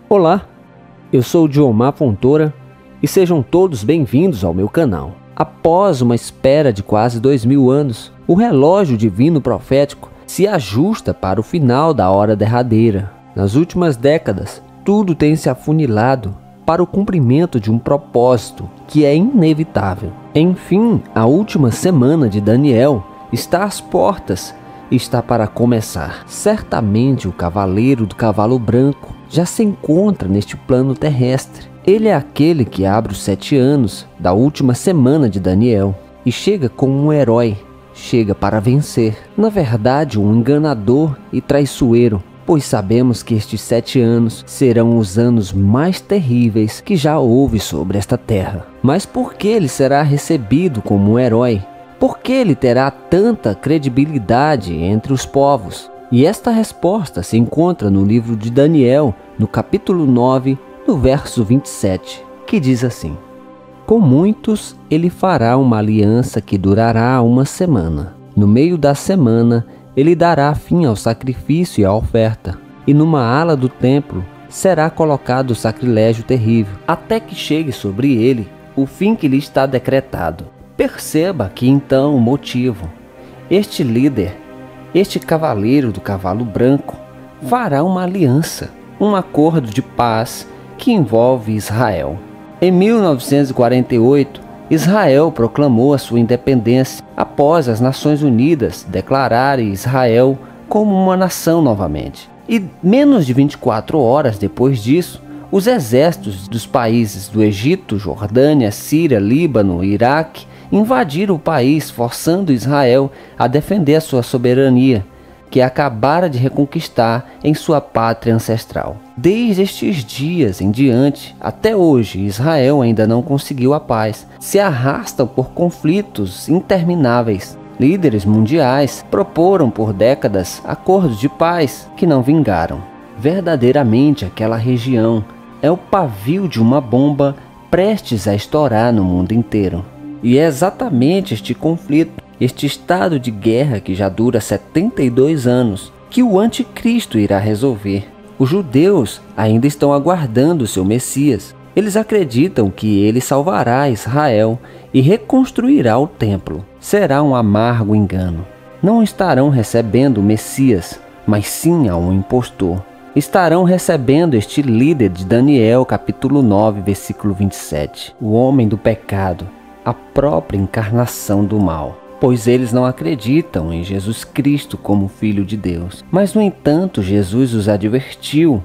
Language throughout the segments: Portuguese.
Olá, eu sou o Diomar Fontoura e sejam todos bem-vindos ao meu canal. Após uma espera de quase 2000 anos, o relógio divino profético se ajusta para o final da hora derradeira. Nas últimas décadas, tudo tem se afunilado para o cumprimento de um propósito que é inevitável. Enfim, a última semana de Daniel está às portas e está para começar. Certamente o cavaleiro do cavalo branco já se encontra neste plano terrestre. Ele é aquele que abre os 7 anos da última semana de Daniel e chega como um herói, chega para vencer. Na verdade, um enganador e traiçoeiro, pois sabemos que estes 7 anos serão os anos mais terríveis que já houve sobre esta terra. Mas por que ele será recebido como um herói? Por que ele terá tanta credibilidade entre os povos? E esta resposta se encontra no livro de Daniel, no capítulo 9, no verso 27, que diz assim: com muitos ele fará uma aliança que durará uma semana. No meio da semana ele dará fim ao sacrifício e à oferta, e numa ala do templo será colocado o sacrilégio terrível, até que chegue sobre ele o fim que lhe está decretado. Perceba aqui então o motivo. Este líder, este cavaleiro do cavalo branco, fará uma aliança, um acordo de paz que envolve Israel. Em 1948, Israel proclamou a sua independência após as Nações Unidas declararem Israel como uma nação novamente. E menos de 24 horas depois disso, os exércitos dos países do Egito, Jordânia, Síria, Líbano e Iraque invadiram o país, forçando Israel a defender a sua soberania, que acabara de reconquistar em sua pátria ancestral. Desde estes dias em diante, até hoje, Israel ainda não conseguiu a paz. Se arrastam por conflitos intermináveis. Líderes mundiais proporam por décadas acordos de paz que não vingaram. Verdadeiramente, aquela região é o pavio de uma bomba prestes a estourar no mundo inteiro. E é exatamente este conflito, este estado de guerra que já dura 72 anos, que o anticristo irá resolver. Os judeus ainda estão aguardando o seu Messias. Eles acreditam que ele salvará Israel e reconstruirá o templo. Será um amargo engano. Não estarão recebendo o Messias, mas sim a um impostor. Estarão recebendo este líder de Daniel, capítulo 9, versículo 27. O homem do pecado, a própria encarnação do mal. Pois eles não acreditam em Jesus Cristo como Filho de Deus. Mas, no entanto, Jesus os advertiu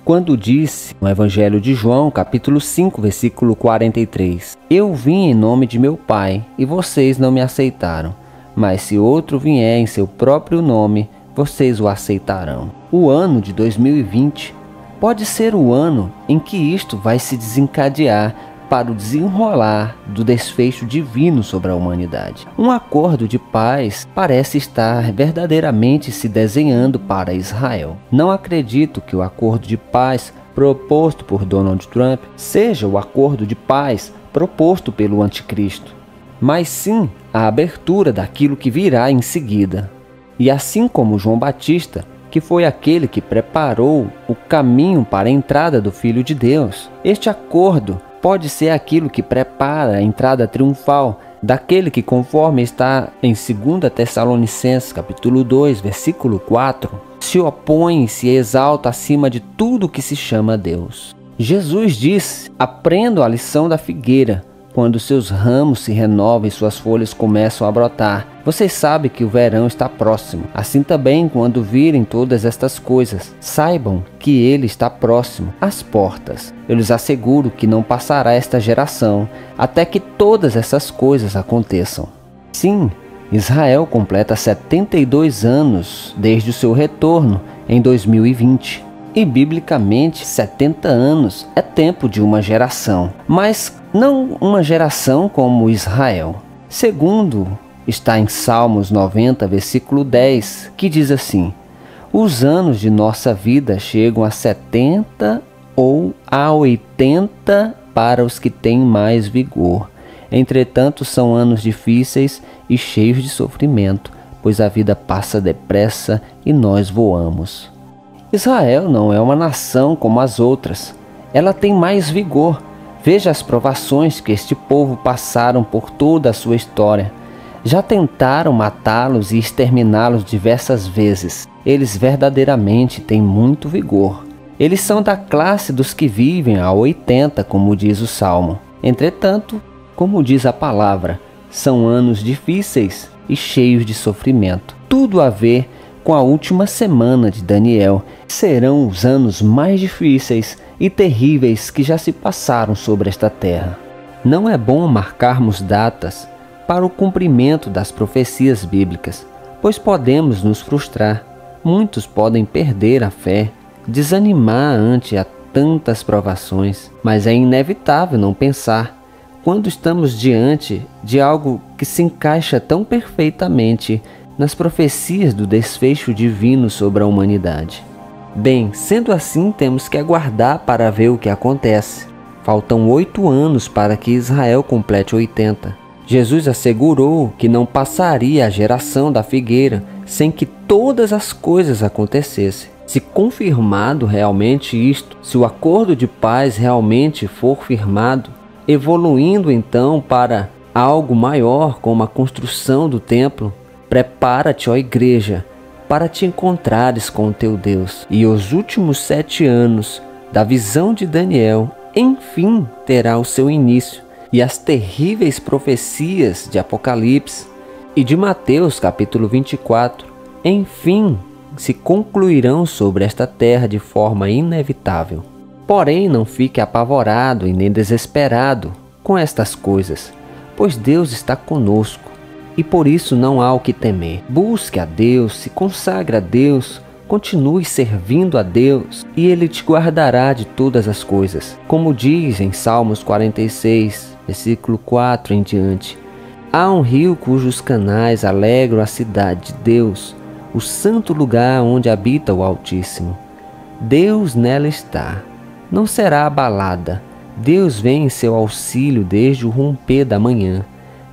quando disse no Evangelho de João, capítulo 5, versículo 43: eu vim em nome de meu Pai, e vocês não me aceitaram. Mas se outro vier em seu próprio nome, vocês o aceitarão. O ano de 2020 pode ser o ano em que isto vai se desencadear para o desenrolar do desfecho divino sobre a humanidade. Um acordo de paz parece estar verdadeiramente se desenhando para Israel. Não acredito que o acordo de paz proposto por Donald Trump seja o acordo de paz proposto pelo anticristo, mas sim a abertura daquilo que virá em seguida. E assim como João Batista, que foi aquele que preparou o caminho para a entrada do Filho de Deus, este acordo pode ser aquilo que prepara a entrada triunfal daquele que, conforme está em 2 Tessalonicenses, capítulo 2, versículo 4, se opõe e se exalta acima de tudo que se chama Deus. Jesus disse: aprendam a lição da figueira. Quando seus ramos se renovam e suas folhas começam a brotar, vocês sabem que o verão está próximo. Assim também, quando virem todas estas coisas, saibam que ele está próximo, às portas. Eu lhes asseguro que não passará esta geração até que todas essas coisas aconteçam. Sim, Israel completa 72 anos desde o seu retorno em 2020. E biblicamente 70 anos é tempo de uma geração, mas não uma geração como Israel. Segundo está em Salmos 90, versículo 10, que diz assim: os anos de nossa vida chegam a 70 ou a 80 para os que têm mais vigor. Entretanto, são anos difíceis e cheios de sofrimento, pois a vida passa depressa e nós voamos. Israel não é uma nação como as outras. Ela tem mais vigor. Veja as provações que este povo passaram por toda a sua história. Já tentaram matá-los e exterminá-los diversas vezes. Eles verdadeiramente têm muito vigor. Eles são da classe dos que vivem a 80, como diz o Salmo. Entretanto, como diz a palavra, são anos difíceis e cheios de sofrimento. Tudo a ver com a última semana de Daniel. Serão os anos mais difíceis e terríveis que já se passaram sobre esta terra. Não é bom marcarmos datas para o cumprimento das profecias bíblicas, pois podemos nos frustrar. Muitos podem perder a fé, desanimar ante a tantas provações, mas é inevitável não pensar quando estamos diante de algo que se encaixa tão perfeitamente nas profecias do desfecho divino sobre a humanidade. Bem, sendo assim, temos que aguardar para ver o que acontece. Faltam 8 anos para que Israel complete 80. Jesus assegurou que não passaria a geração da figueira sem que todas as coisas acontecessem. Se confirmado realmente isto, se o acordo de paz realmente for firmado, evoluindo então para algo maior como a construção do templo, prepara-te, ó igreja, para te encontrares com o teu Deus. E os últimos 7 anos da visão de Daniel, enfim, terá o seu início. E as terríveis profecias de Apocalipse e de Mateus capítulo 24, enfim, se concluirão sobre esta terra de forma inevitável. Porém, não fique apavorado e nem desesperado com estas coisas, pois Deus está conosco e por isso não há o que temer. Busque a Deus, se consagre a Deus, continue servindo a Deus e Ele te guardará de todas as coisas. Como diz em Salmos 46, versículo 4 em diante: há um rio cujos canais alegram a cidade de Deus, o santo lugar onde habita o Altíssimo. Deus nela está, não será abalada. Deus vem em seu auxílio desde o romper da manhã.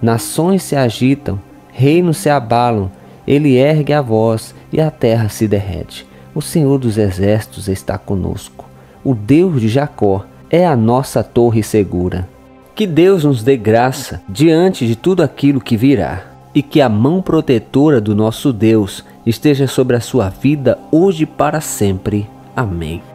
Nações se agitam, reinos se abalam, ele ergue a voz e a terra se derrete. O Senhor dos Exércitos está conosco. O Deus de Jacó é a nossa torre segura. Que Deus nos dê graça diante de tudo aquilo que virá, e que a mão protetora do nosso Deus esteja sobre a sua vida hoje e para sempre. Amém.